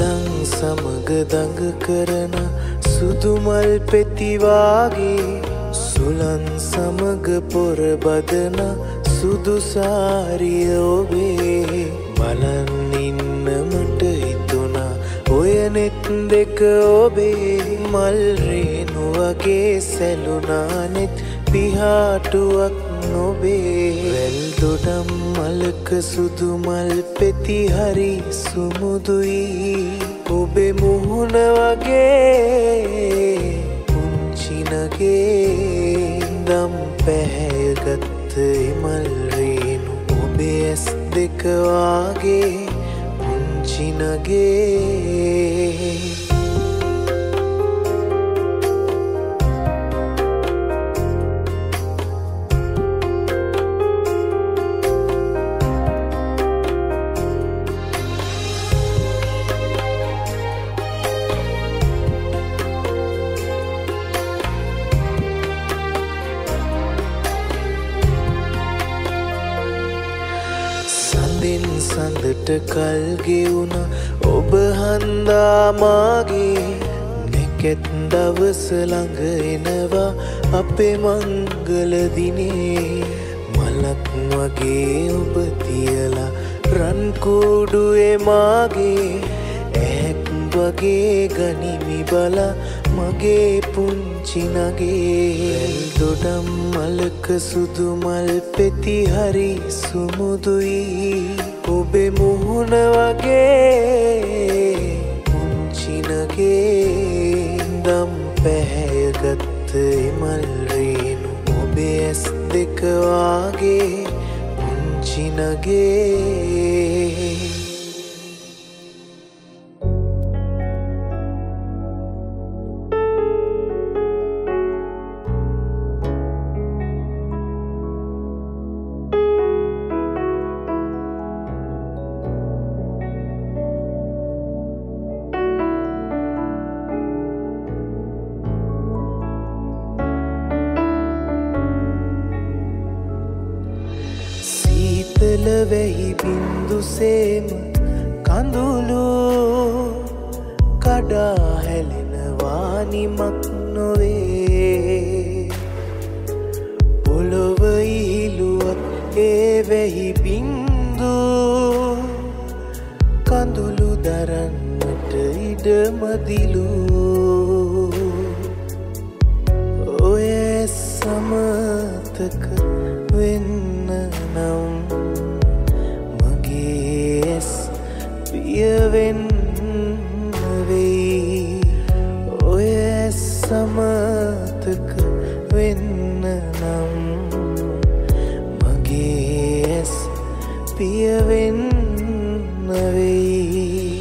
ඊළං සමග දඟ කරන සුදු මල් පෙති වාගේ සුලන් සමග පොර බදන සුදු සාරිය ඔබේ බලන් ඉන්න මට හිතුණා ඔය නෙත් දෙක ඔබේ මල් රේණු වගේ සැලුණා නෙත් පිහාටුවක් නොබේ වැල් දොඩම් මලක සුදු මල් පෙති හරි සුමුදුයි ඔබේ මුහුණ වගේ පුංචිනගේ දම් පැහැයගත්ත මල් රේණු ඔබේ ඇස් දෙක වාගේ පුංචිනගේ සඳට කල් ගෙවුණ ඔබ හන්දා මාගේ නැකැත් දවස ළඟ එනවා අපේ මංගල දිනේ මලක් වගේ ඔබ තියලා රන් කුඩුවේ මාගේ ඇක් වගේ ගනිමි බලා මගේ පුංචි නගේ දොඩම් මලක සුදු මල් පෙති හරි සුමුදුයි ඔබේ මුහුණ වගේ පුංචිනගේ දම් පැහැයගත්ත මල් රේණු ඔබේ ඇස් දෙක වාගේ පුංචිනගේ සීතල වෙහි බින්දු සේම කඳුළු කඩා හැලෙනවා නිමක් නොවේ පොළොව ඉහිලුවත් ඒ වෙහි බින්දු කඳුළු දරන්නට ඉඩමදිලු ඔය සමතක වෙන්න නම් මගේ ඇස් පියවෙන්න වෙයි ඔය සමතක වෙන්න නම් මගේ ඇස් පියවෙන්න වෙයි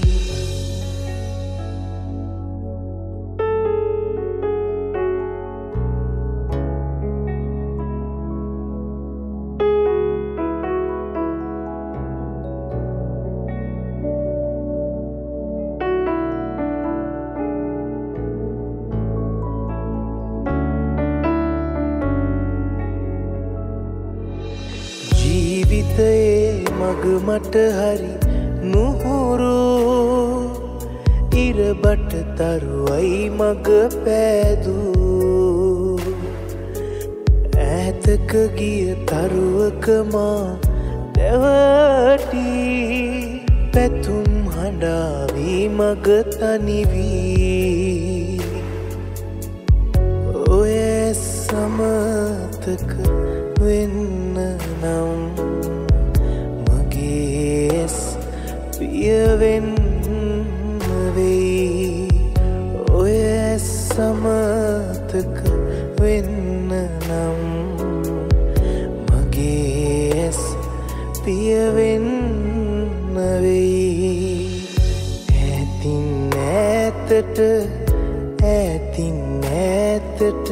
ජීවිතයේ මග මට හරි නුහුරු ඉරබට තරුවයි මග පෑදූ ඈතක ගිය තරුවක මා දැවටි පැතුම් හඬාවී මග තනිවී ඔය සමතක වෙන්න නම් මගේ ඇස් පියවෙන්න වෙයි ඔය සමතක වෙන්න නම් මගේ ඇස් පියවෙන්න වෙයි ඈතින් ඈතට ඈතින් ඈතට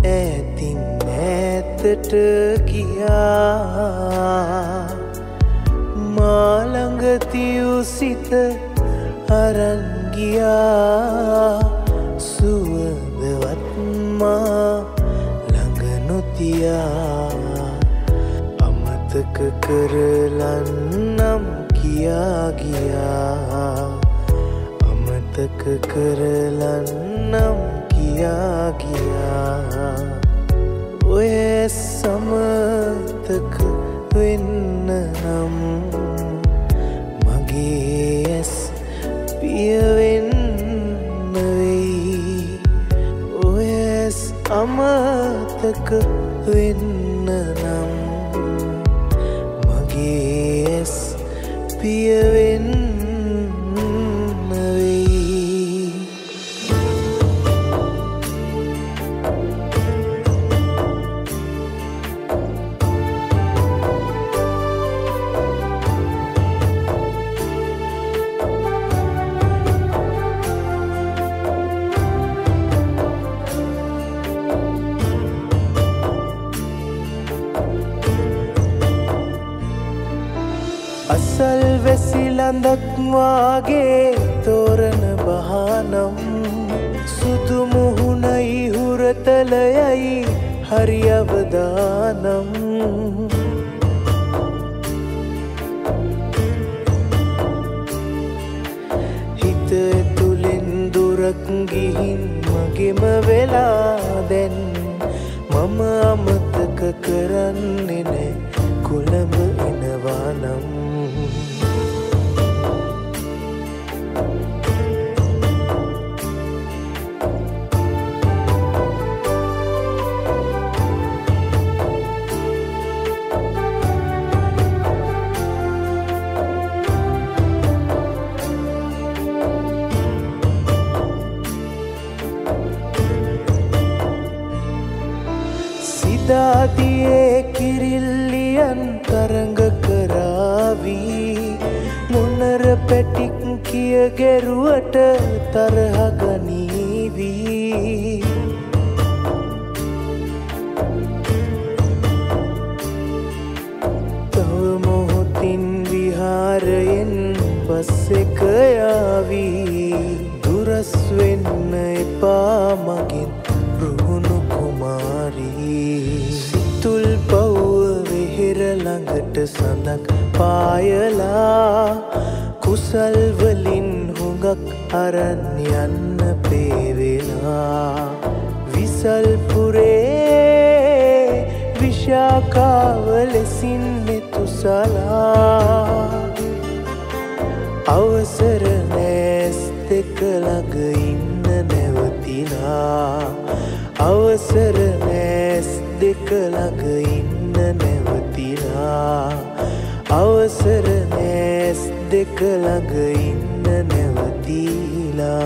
ඈතින් ඈතට ගියා මා ළඟ තියූ සිත අරන් ගියා සුවඳවත් මා ළඟ නොතියා අමතක කරලන්නම් කියා ගියා අමතක කරලන්නම් කියා ගියා ඔය සමතක වෙන්න නම් මගේ ඇස් පියවෙන්න වෙයි ඔය ඇස් අමතක වෙන්න නම් මගේ ඇස් පියවෙන්න අසල් වැසිලඳක් වාගේ තෝරන බහනම් සුදු මුහුණයි හුරතලයයි හරි අවදානම් හිත තුලින් දුරක් ගිහින් මගෙම වෙලා දැන් මම අමතක කරන්නේ නෑ කොළඹ එනවා නම් සිතාදියේ කිරිල්ලියන් තරඟ කරාවී මොනර පැටික් කිය ගැරුවට තරහ ගනීවී තව මොහොතින් විහාරයෙන් පස්සෙක යාවී දුරස් වෙන්න එපා මගෙන් රුහුණු කුමාරී සිතුල් පව්ව වෙහෙර ළඟට සඳක් පායලා කුසල් වලින් හුඟක් අරන් යන්න පේවෙලා විසල්පුරේ විශාකාව ලෙසින් මෙතුසලා අවසර නෑස් දෙක ළඟ ඉන්න නැවතිලා අවසර නෑස් දෙක ළඟ ඉන්න නැවතිලා අවසර නෑස් දෙක ළඟ ඉන්න නැවතිලා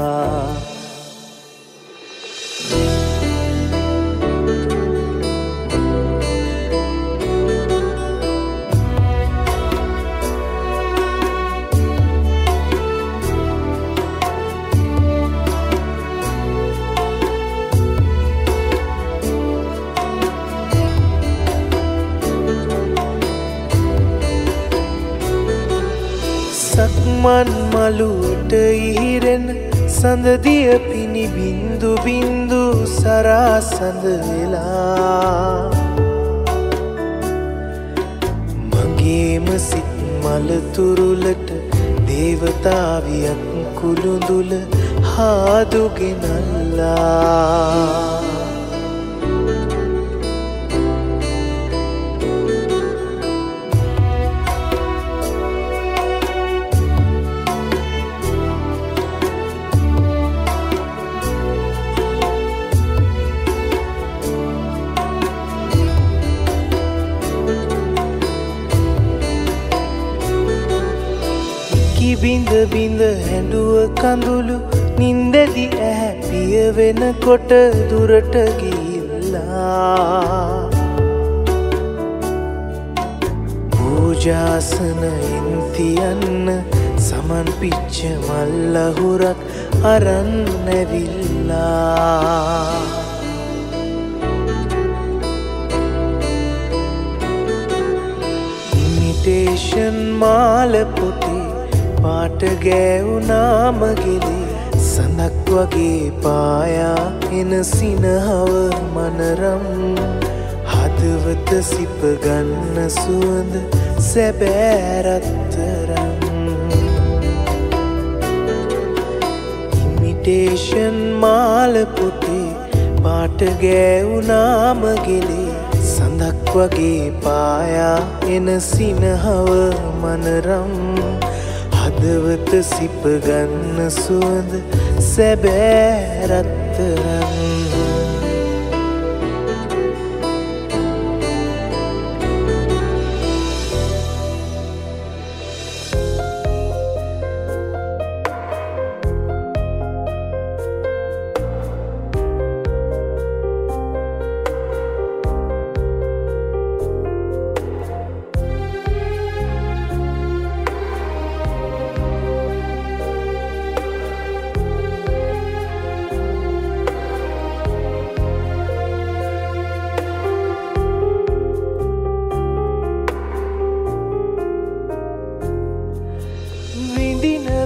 සක්මන් මළුවට ඉහිරෙන සඳදිය පිණි බින්දු බින්දු සරාසඳ වෙලා මගේම සිත් මල තුරුලට දේවතාවියක් කුළුඳුල හාදුගෙනල්ලා බිඳ බිඳ හැඬුව කඳුළු නින්දෙදි ඇහැ පිය වෙනකොට දුරට ගිහිල්ලා පූජාසනයෙන් තියන්න සමන් පිච්ච මල් අහුරක් අරන් ඇවිල්ලා ඉමිටේෂන් මාල පොටේ පාට ගෑවුනාම ගෙලේ සඳක් වගේ පායා එන සිනහව මනරම් හදවත සිප ගන්න සුවඳ සැබෑ රත්තරන් ඉමිටේෂන් මාල පුටේ පාට ගෑවුනාම ගෙලේ සඳක් වගේ පායා එන සිනහව මනරම් හදවත සිපගන්න සුවඳ සැබෑ රත්තරන්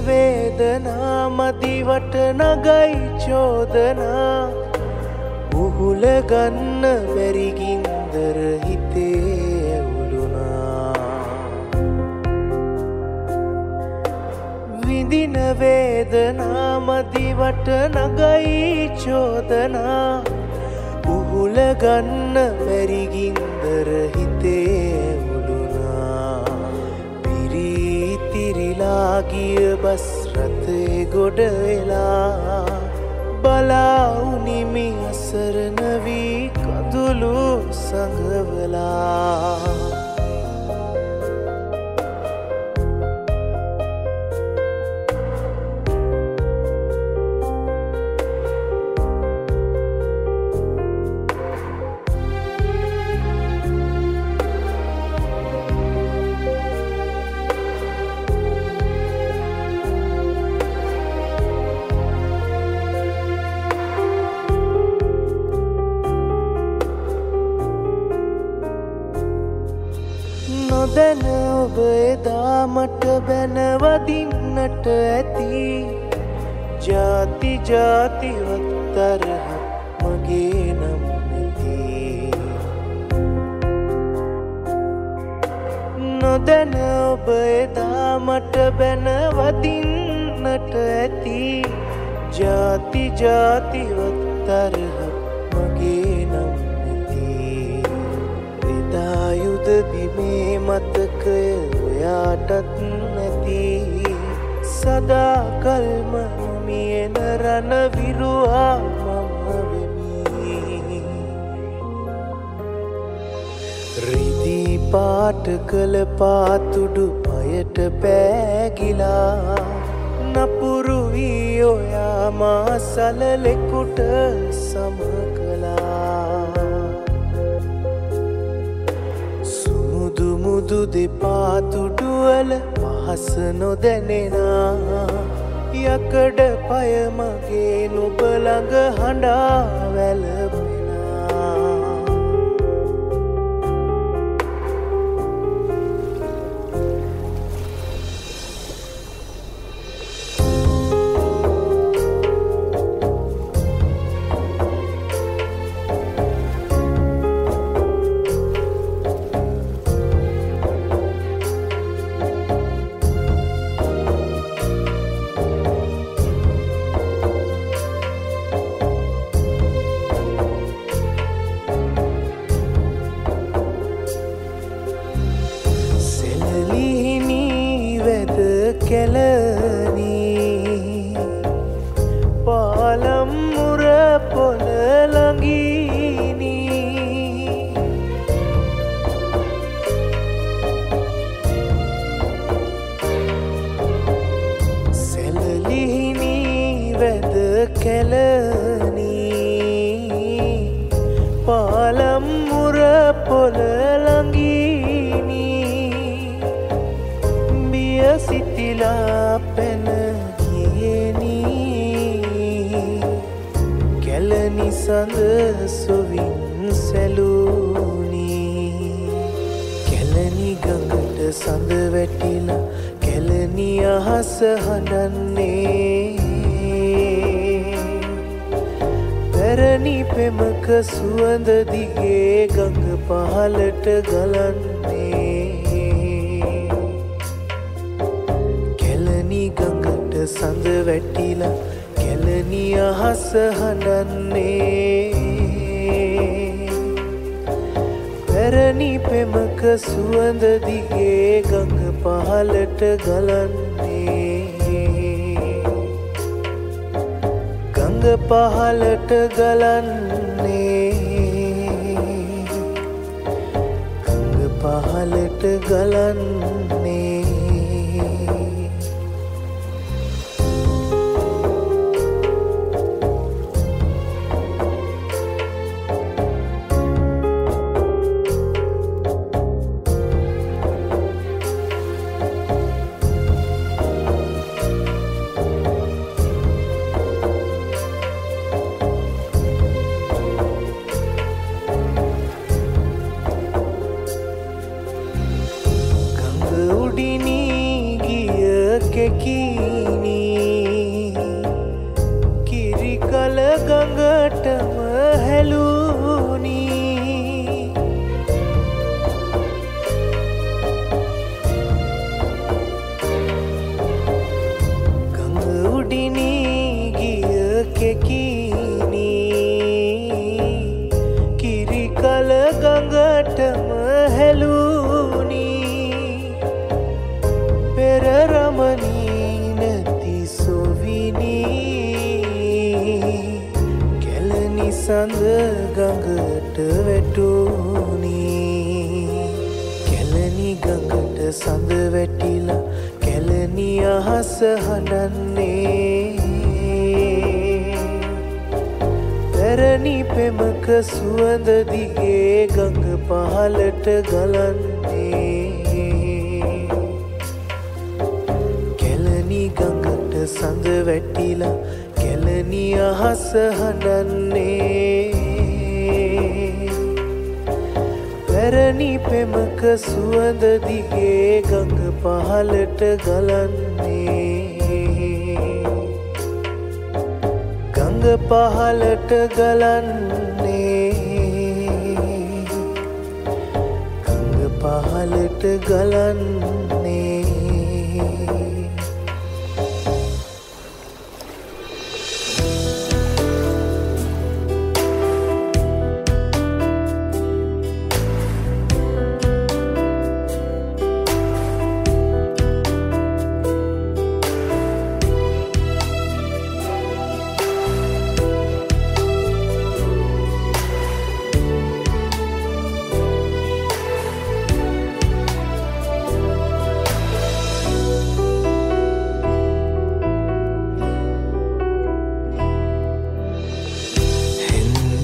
වේදනා මදිවට නගයි චෝදනා උහුල ගන්න බැරි ගින්දර හිතේ ඇවුලුනා විඳින වේදනා මදිවට නගයි චෝදනා උහුල ගන්න බැරි ගින්දර හිතේ ගිය බස් රථේ ගොඩ වෙලා බලාඋනිමි අසරණ වී කඳුළු සඟවලා නොදැන ඔබ එදා මට බැනවදින්නට ඇති ජාති ජාතිවත් තරහ මගේ නම් නැති නොදැන ඔබ එදා මට බැනවදින්නට ඇති ජාති ජාතිවත් තරහ මගේ නම් යුද බිමේ මතකය ඔයාටත් නැති සදා කල්ම මියෙන රණ විරුවා මම වෙමි රිදී පාට කළ පාතුඩු පයට පෑගිලා නපුරු වී ඔයා මා සලලෙකුට සම කළා මුදු දෙපාතුඩුවල පහස නොදැනෙනා යකඩ පය මගේ නුඹ ළඟ හඬා වැළපෙනා කෙලනී පාලම් මුර පොළ ළඟිනී සැලලිහිනී වැද කෙලනී පාලම් මුර පොළ ළඟිනී බිය සිතිලා පැන ගියනී කැලණි සඳ සොවින් සැලුනී කැලණි ගඟට සඳ වැටිලා කැලණි අහස හඬන්නේ පැරණි පෙමක සුවඳ දිගේ ගඟ පහළට ගලන්නේ ගඟට සඳ වැටිලා කැලණි අහස හඬන්නේ පැරණි පෙමක සුවඳ දිගේ ගඟ පහළට ගලන්නේ ගඟ පහළට ගලන්නේ ගඟ පහළට ගලන්නේ කිරි කල ගඟටම හැලුනි ගඟ උඩිනී ගිය කෙකිනි කිරි කල ගඟටම හැලුනි පෙර රමණී නැති සොවිනි කැලණි සඳ ගඟට වැටුනි කැලණි ගඟට සඳ වැටිලා කැලණි අහස හඬන්නේ පැරණි පෙමක සුවඳ දිගේ ගඟ පහළට ගලන්නේ ගඟට සඳ වැටිලා කැලණි අහස හඬන්නේ පැරණි පෙමක සුවඳ දිගේ ගඟ පහළට ගලන්නේ ගඟ පහළට ගලන්නේ ගඟ පහළට ගලන්නේ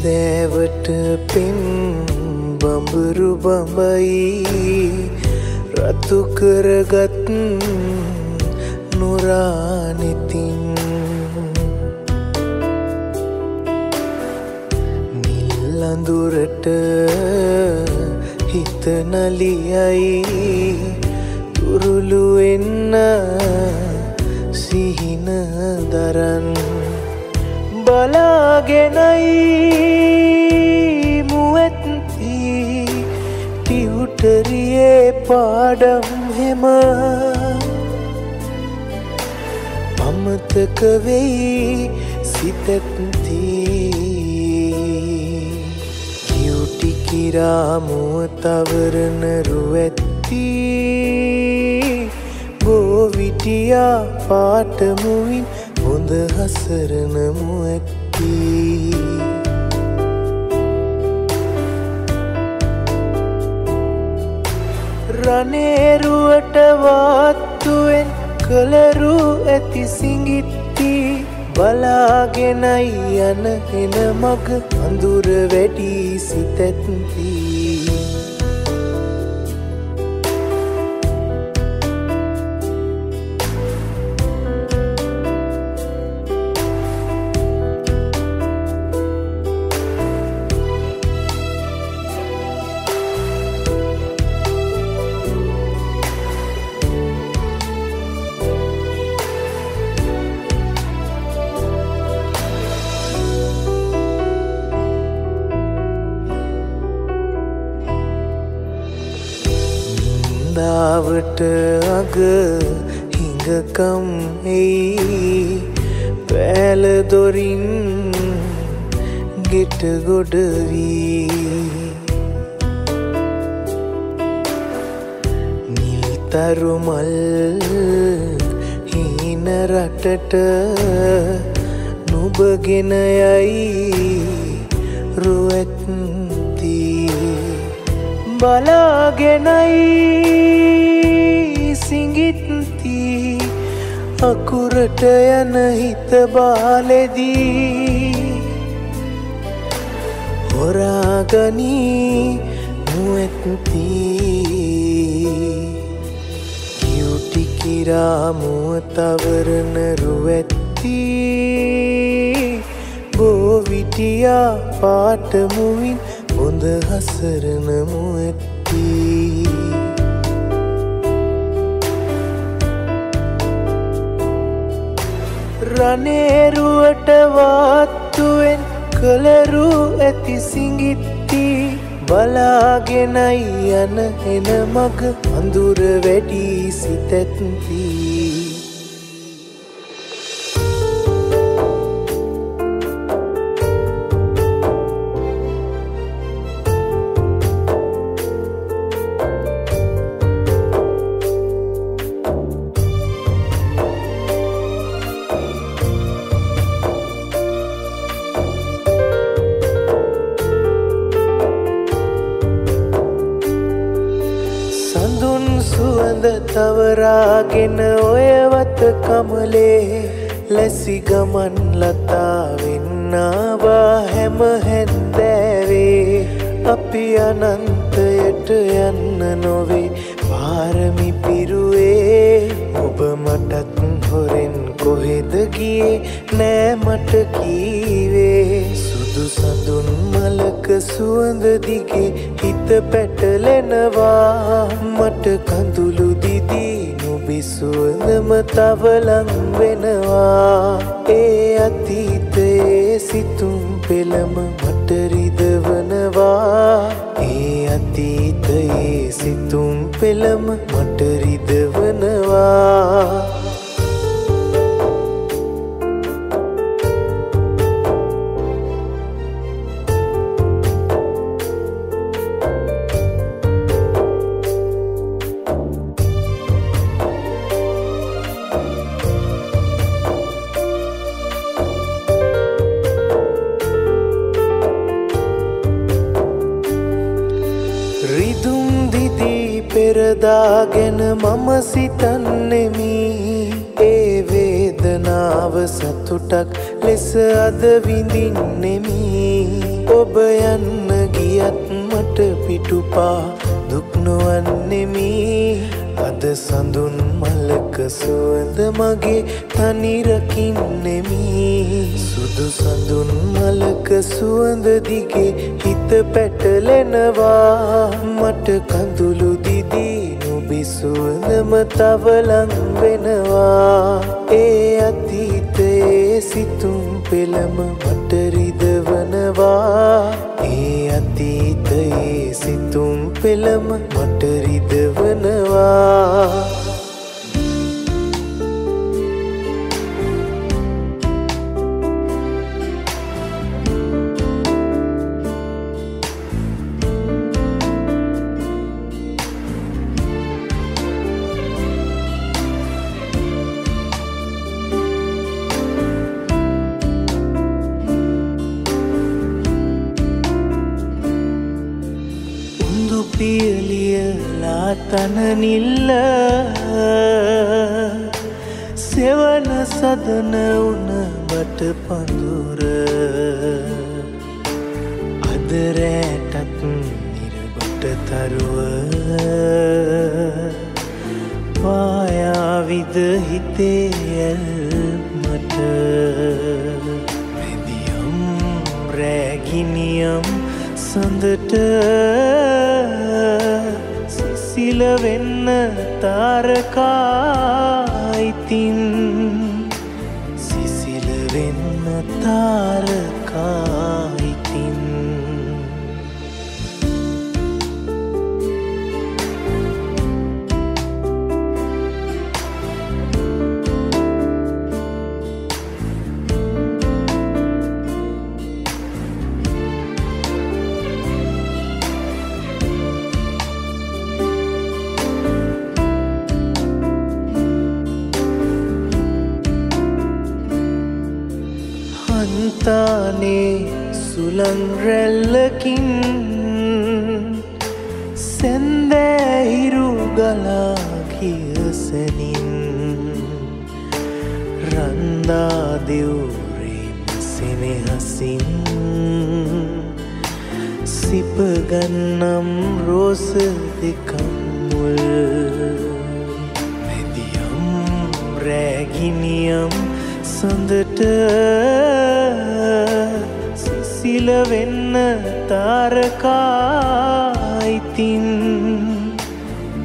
දෑවට පෙන් බඹරු බඹයි රතු කරගත් නුරානෙතින් නිල් අඳුරට හිත නලියයි තුරුළු එන්න සිහින දරන් බලාගෙනයි මුවැත්ති ටියුටරියේ පාඩම් හෙම අමතක වෙයි සිතැත්ති කියුටි කිරා මුව තවරන රුවැත්ති ගෝවිටියා පාටමුවින් හොඳ හසරන මුවැත්ති රනේරුවට වාත්තුවෙන් කලරු ඇති සිඟිත්ති බලාගෙනයි යන එන මග අඳුර වැඩි සිතැත්ති දාවට අග හිඟකම් එයි වැල දොරින් ගෙට ගොඩ වී නිල් තරු මල් හීන රටට නුඹගෙන යයි රුවැත්ති බලාගෙනයි සිඟිත්ති අකුරට යන හිත බාලෙදී හොරාගනී නුවැත්ති කියුටි කිරා මුව තවරන රුවැත්ති බෝවිටියා පාටමුවින් හොඳ හසරන මුවැත්ති රනේරුවට වාත්තුවෙන් කලරු ඇති සිඟිත්ති බලාගෙනයි යන එන මග අඳුර වැඩි සිතැත්ති සුවඳ තවරාගෙන ඔයවත කමලේ ලැසි ගමන් ලතාවෙන්නාවා හැම හැන්දෑවේ අපි අනන්තයට යන්න නොවේ පාරමි පිරුවේ ඔබ මටත් හොරෙන් කොහෙද ගියේ නෑ මට කීවේ සුදු සඳුන් මලක සුවඳ දිගේ හිත පැටලෙනවා මට කඳුළු දිදී නුඹේ සුවඳම තව ලං වෙනවා ඒ අතීතයේ සිතුම් පෙළම මට රිදවනවා ඒ අතීතයේ සිතුම් පෙළම මට රිදවනවා රිදුම් දිදී පෙරදාගෙන මම සිතන්නෙමි ඒ වේදනාව සතුටක් ලෙස අද විඳින්නෙමි ඔබ යන්න ගියත් මට පිටුපා දුක් නොවන්නෙමි අද සඳුන් මලක සුවඳ මගේ තනි රකින්නෙමි සුදු සඳුන් මලක සුවඳ දිගේ හිත පැටලෙනවා මට කඳුළු දිදී නුඹේ සුවඳම තව ලං වෙනවා ඒ අතීතයේ සිතුම් පෙළම මට රිදවනවා ඒ අතීතයේ සිතුම් පෙළම මට රිදවනවා පියලියලා තනනිල්ල සෙවන සදන උන බට පඳුර අද රැටත් නිරබට තරුව පායාවිද හිතේ ඇල්මට රෙදියම් රැගිනියම් සඳට සිසිල වෙන්න තාරකායිතින් සිසිල වෙන්න තාරකායිතින් ස්ථානේ සුළං රැල්ලකින් සැන්දෑහිරු ගලා කියසනින් රන්දා දෙවුරේම සෙනෙහසින් සිපගන්නම් රෝස දෙකම් මුල් මෙදියම් රැගිනියම් සඳට සිසිල වෙන්න තාරකායිතින්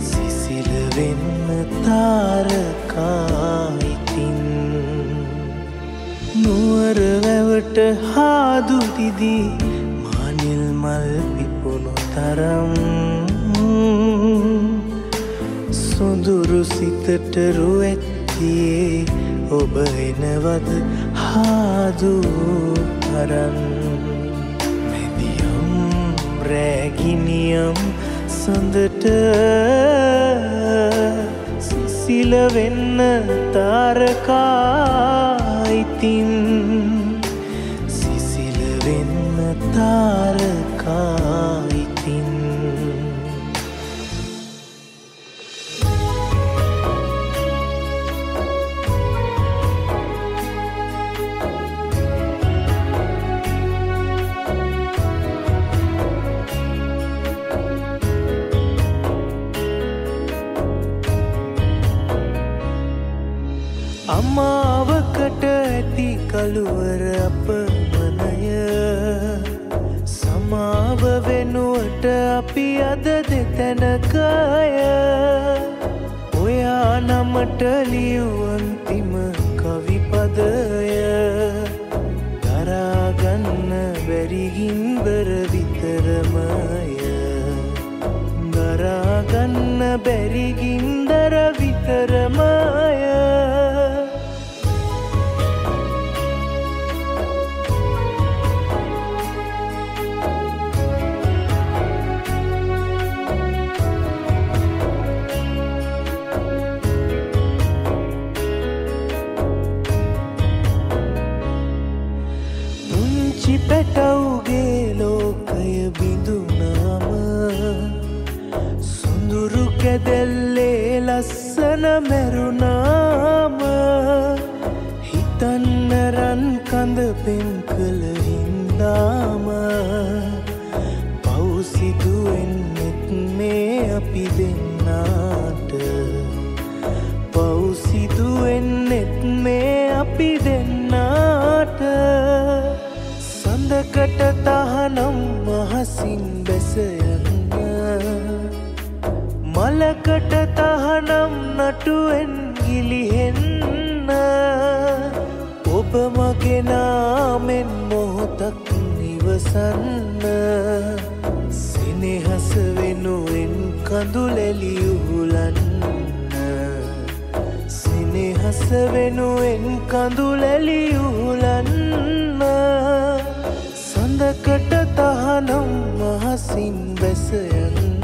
සිසිල වෙන්න තාරකායිතින් නුවර වැවට හාදුදිදී මානිල් මල් පිපුණු තරම් සොඳුරු සිතට රුවැත්තියේ ඔබ එනවද හාදු අරන් මෙදියම් රැගිනියම් සඳට සිසිල වෙන්න තාරකායිතින් සිසිල වෙන්න තාරකායිතින් අමාවකට ඇති කළුවර අපමණය සමාව වෙනුවට අපි අද දෙතැනකය ඔයා නමට ලියූ අන්තිම කවිපදය දරාගන්න බැරිගින්බර විතරමය දරාගන්න බැරිගින්දර විතරමය පැටවුගේ ලෝකය බිඳුනාම සුඳුරු කැදැල්ලේ ලස්සන මැරුණාම හිතන්න රන් කඳ පෙම් කළ හින්දාම පවුසිදුවෙන්නෙත් මේ අපි දෙන්නාට පවුසිදුවෙන්නෙත් මේ අපි දෙන්නාට සඳකට තහනම් මහසින් බැස යන්න මලකට තහනම් නටුවෙන් ගිලිහෙන්න ඔබ මගේ නාමෙන් මොහොතක් නිවසන්න සෙනෙහස වෙනුවෙන් කඳුලැලි උහුලන්න සෙනෙහස වෙනුවෙන් කඳුලැලි උහුලන්න සඳකට තහනම් මහසින් බැස යන්න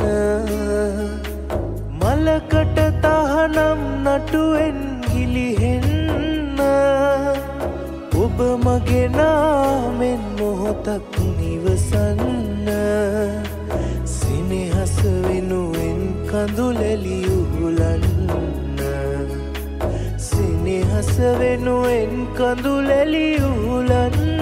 මලකට තහනම් නටුවෙන් ගිලිහෙන්න ඔබ මගේ නාමෙන් මොහොතක් නිවසන්න සෙනෙහස වෙනුවෙන් කඳුලැලි උහුලන්න සෙනෙහස වෙනුවෙන් කඳුලැලි උහුලන්න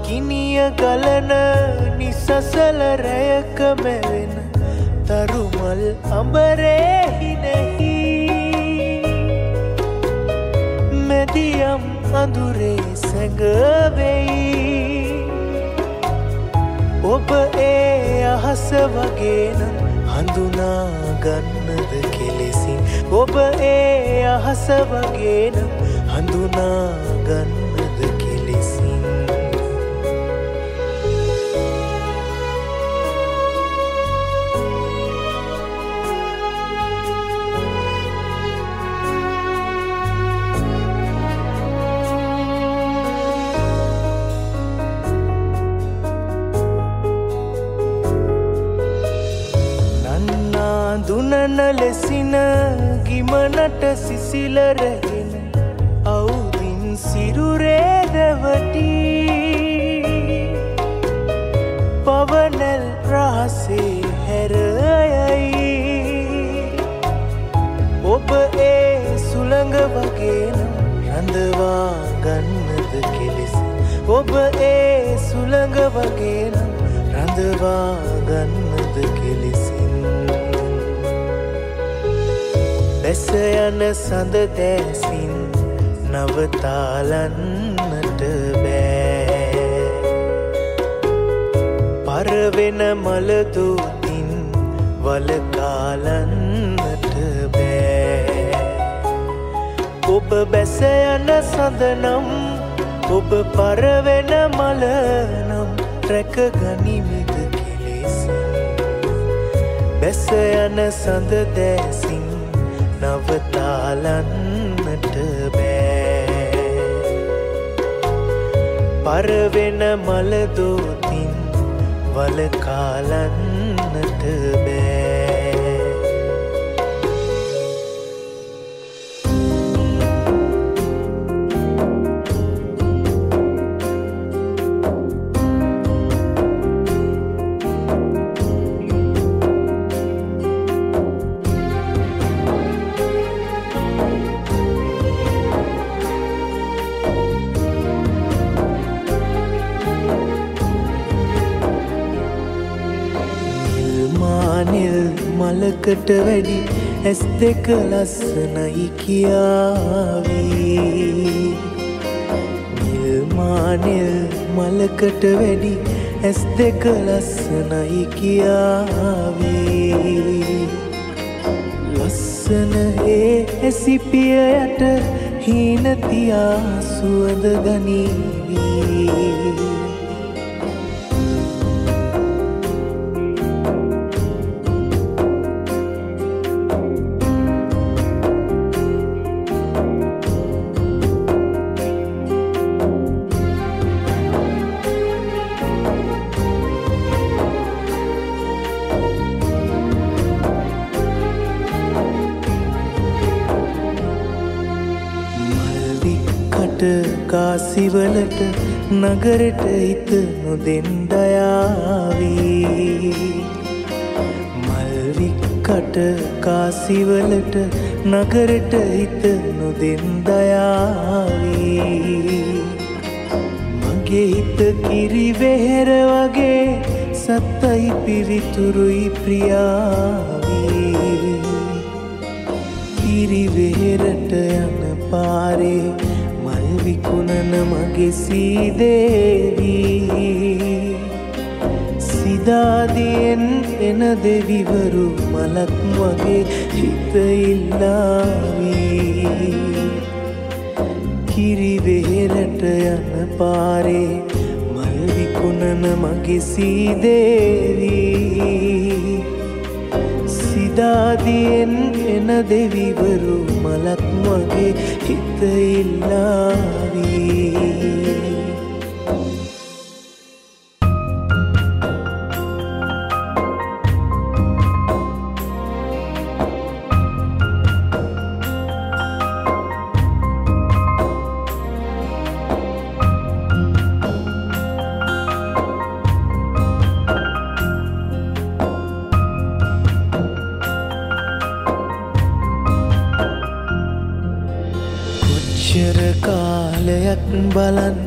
කිනිය ගලන නිසසල රැයක මැවෙන තරුමල් අඹරේහිනෙහි මෙදියම් අඳුරේ සැඟවෙයි ඔබ ඒ අහස වගේනම් හඳුනා ගන්නද කෙලෙසින් ඔබ ඒ අහස වගේනම් හඳුනා ගන්නද කෙලෙසින් හඳුනන ලෙසින ගිමනට සිසිල රැගෙන අවුදින් සිරුරේ දැවටි පවනල් රහසේ හැරයයි ඔබ ඒ සුළඟ වගේන රඳවා ගන්නද කෙලෙස ඔබ ඒ සුළඟ වගේන රඳවා ගන්නද කෙලෙසින් බැස යන සඳ දැසින් නවතාලන්නට බෑ පරවෙන මලදෝතින් වලකාලන්නට බෑ ඔබ බැස යන සඳනම් ඔබ පරවෙන මලනම් රැක ගනිමිද කෙලෙසින් බැස යන සඳ දැසින් නවතාලන්නට බෑ පරවෙන මලදෝතින් වලකාලන්නට බෑ මලකට වැඩි ඇස් දෙක ලස්සනයි කියාවී නිල්මානෙල් මලකට වැඩි ඇස් දෙක ලස්සනයි කියාවී ලස්සන ඒ ඇසිපිය යට හීන තියා සුවඳ ගනීවී කාසිවලට නගරෙට හිත නොදෙන්ඩයාවී මල්වික්කට කාසිවලට නගරෙට හිත නොදෙන්ඩයාවී මගේ හිත කිරිවෙහෙර වගේ සත්තයි පිවිතුරුයි ප්‍රියාවී කිරිවෙහෙරට යන පාරේ විකුණන මගේ සීදේවී සිදාදියෙන් එන දෙවිවරු මලක් වගේ හිත ඉල්ලාවී කිරිවෙහෙරට යන පාරේ මල් විකුණන මගේ සීදේවී සිදාදියෙන් එන දෙවිවරු මලක් වගේ හිත ඉල්ලාවී කාලයක් බලන්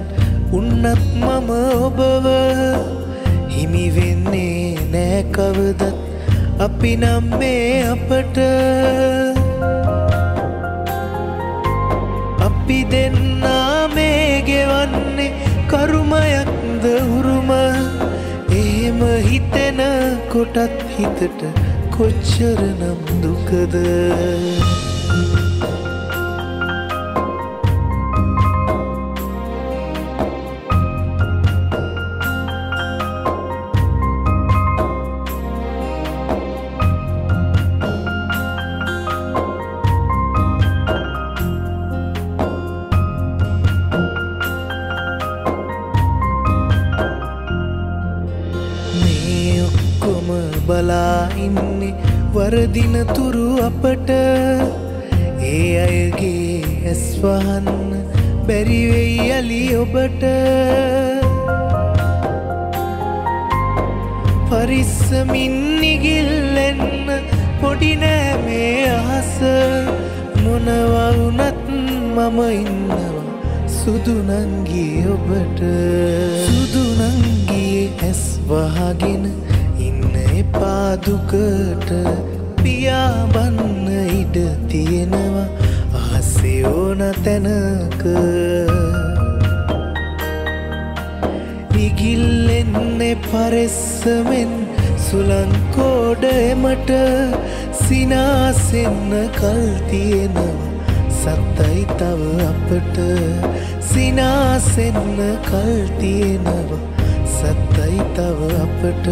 උන්නත් මම ඔබව හිමි වෙන්නේ නෑ කවදත් අපි නම් මේ අපට අපි දෙන්නා මේ ගෙවන්නේ කරුමයක්ද උරුම එහෙම හිතෙන කොටත් හිතට කොච්චර නම් දුකද බලා ඉන්නේ වරදින තුරු අපට ඒ අයගේ ඇස් වහන්න බැරි වෙයි යලි ඔබට පරිස්සමින් නිගිල්ලෙන්න පොඩි නෑ මේ අහස මොනවා වුණත් මම ඉන්නවා සුදු නංගී ඔබට සුදු නංගී ඇස් වහගෙන ඉන්න එපා දුකට පියාඹන්න ඉඩ තියෙනවා ආසේ ඕන තැනක ඉගිල්ලෙන්නේ පරෙස්සමෙන් සුලංකෝඩ එමට සිනාසෙන්න කල් තියෙනවා සත්තයි තව අපට සිනාසෙන්න කල් තියෙනවා සත්තයි තව අපට